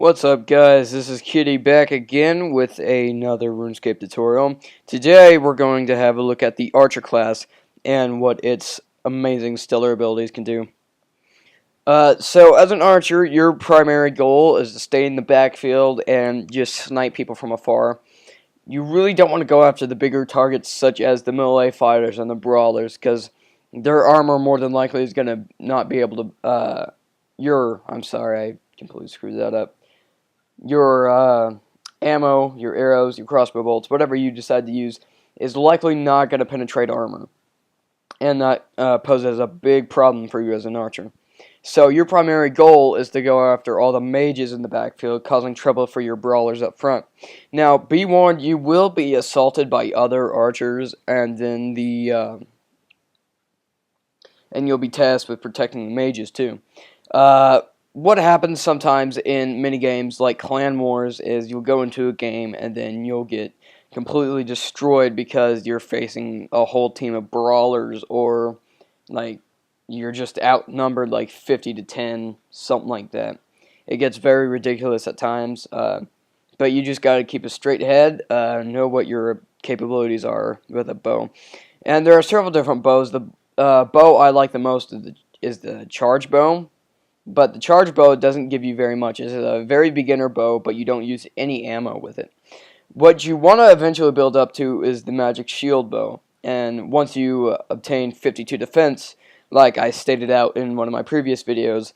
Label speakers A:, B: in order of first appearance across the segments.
A: What's up, guys? This is Kitteh back again with another RuneScape tutorial. Today we're going to have a look at the Archer class and what its amazing stellar abilities can do. So as an archer, your primary goal is to stay in the backfield and just snipe people from afar. You really don't want to go after the bigger targets such as the melee fighters and the brawlers, because their armor more than likely is going to not be able to, I'm sorry, I completely screwed that up. Your ammo, your arrows, your crossbow bolts, whatever you decide to use, is likely not going to penetrate armor. And that poses a big problem for you as an archer. So your primary goal is to go after all the mages in the backfield, causing trouble for your brawlers up front. Now, be warned, you will be assaulted by other archers, and then and you'll be tasked with protecting the mages too. What happens sometimes in minigames like Clan Wars is you'll go into a game and then you'll get completely destroyed because you're facing a whole team of brawlers, or like you're just outnumbered like 50 to 10, something like that. It gets very ridiculous at times, but you just got to keep a straight head, know what your capabilities are with a bow. And there are several different bows. The bow I like the most is the charge bow. But the charge bow doesn't give you very much. It's a very beginner bow, but you don't use any ammo with it. What you want to eventually build up to is the magic shield bow. And once you obtain 52 defense, like I stated out in one of my previous videos,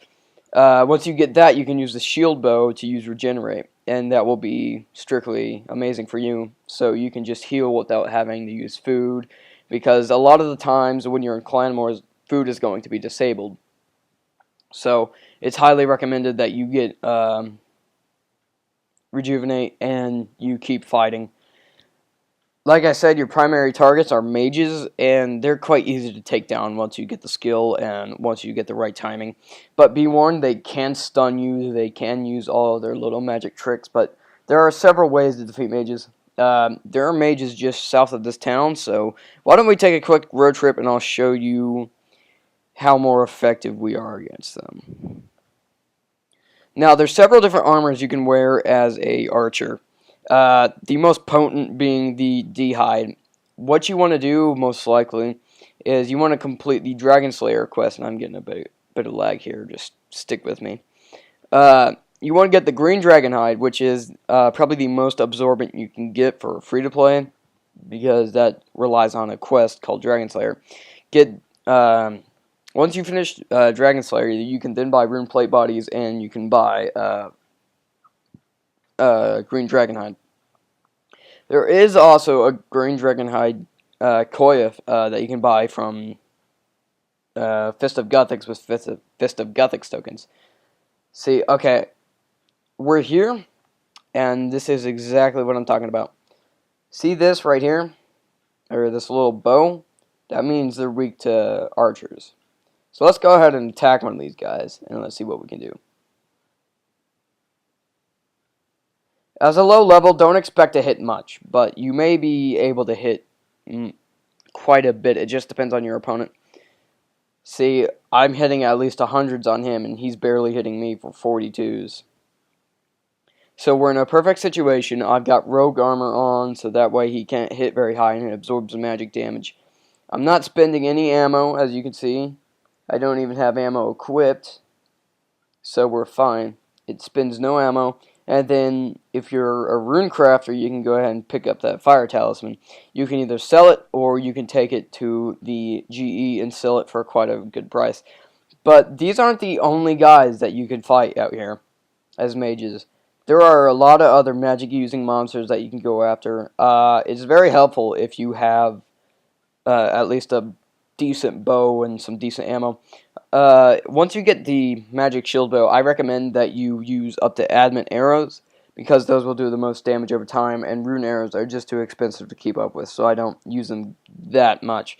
A: once you get that, you can use the shield bow to use regenerate. And that will be strictly amazing for you. So you can just heal without having to use food. Because a lot of the times when you're in Clan Wars, food is going to be disabled. So it's highly recommended that you get rejuvenate and you keep fighting. Like I said, your primary targets are mages, and they're quite easy to take down once you get the skill and once you get the right timing. But be warned, they can stun you, they can use all of their little magic tricks, but there are several ways to defeat mages. There are mages just south of this town, so why don't we take a quick road trip and I'll show you how more effective we are against them. Now, there's several different armors you can wear as a archer. The most potent being the D-Hide. What you want to do, most likely, is you want to complete the Dragon Slayer quest, and I'm getting a bit of lag here, just stick with me. You want to get the Green Dragon Hide, which is probably the most absorbent you can get for free-to-play, because that relies on a quest called Dragon Slayer. Once you finish Dragon Slayer, you can then buy rune plate bodies, and you can buy Green Dragon Hide. There is also a Green Dragon Hide Koya that you can buy from Fist of Gothics with Fist of Gothics tokens. See, okay, we're here, and this is exactly what I'm talking about. See this right here? Or this little bow? That means they're weak to archers. So let's go ahead and attack one of these guys, and let's see what we can do. As a low level, don't expect to hit much, but you may be able to hit quite a bit. It just depends on your opponent. See, I'm hitting at least 100s on him, and he's barely hitting me for 42s. So we're in a perfect situation. I've got rogue armor on, so that way he can't hit very high and it absorbs the magic damage. I'm not spending any ammo, as you can see. I don't even have ammo equipped, so we're fine. It spends no ammo, and then if you're a rune crafter, you can go ahead and pick up that fire talisman. You can either sell it, or you can take it to the GE and sell it for quite a good price. But these aren't the only guys that you can fight out here as mages. There are a lot of other magic-using monsters that you can go after. It's very helpful if you have at least a decent bow and some decent ammo. Once you get the magic shield bow, I recommend that you use up to adamant arrows, because those will do the most damage over time, and rune arrows are just too expensive to keep up with, so I don't use them that much.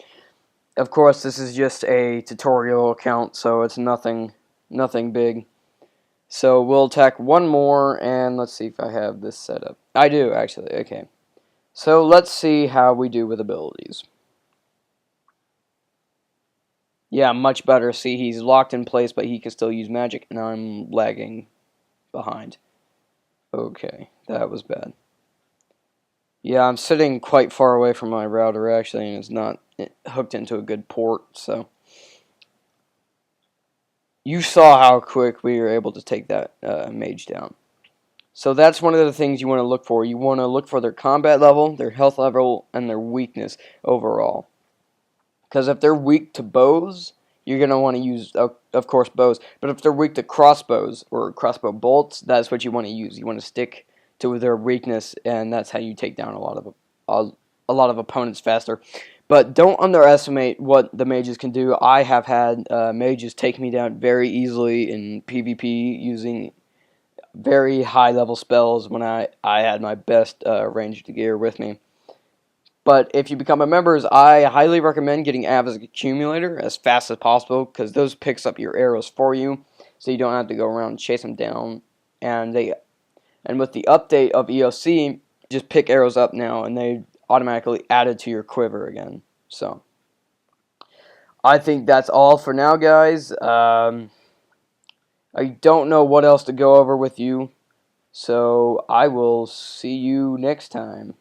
A: Of course, this is just a tutorial account, so it's nothing big. So we'll attack one more, and let's see if I have this set up. I do, actually. Okay. So let's see how we do with abilities. Yeah, much better. See, he's locked in place, but he can still use magic, and I'm lagging behind. Okay, that was bad. Yeah, I'm sitting quite far away from my router actually, and it's not hooked into a good port, so you saw how quick we were able to take that mage down. So that's one of the things you want to look for. You want to look for their combat level, their health level, and their weakness overall. Because if they're weak to bows, you're going to want to use, of course, bows. But if they're weak to crossbows or crossbow bolts, that's what you want to use. You want to stick to their weakness, and that's how you take down a lot of opponents faster. But don't underestimate what the mages can do. I have had mages take me down very easily in PvP using very high level spells when I had my best ranged gear with me. But if you become a member, I highly recommend getting Ava's Accumulator as fast as possible, because those picks up your arrows for you, so you don't have to go around and chase them down. And with the update of EOC, just pick arrows up now, and they automatically added to your quiver again. So I think that's all for now, guys. I don't know what else to go over with you, so I will see you next time.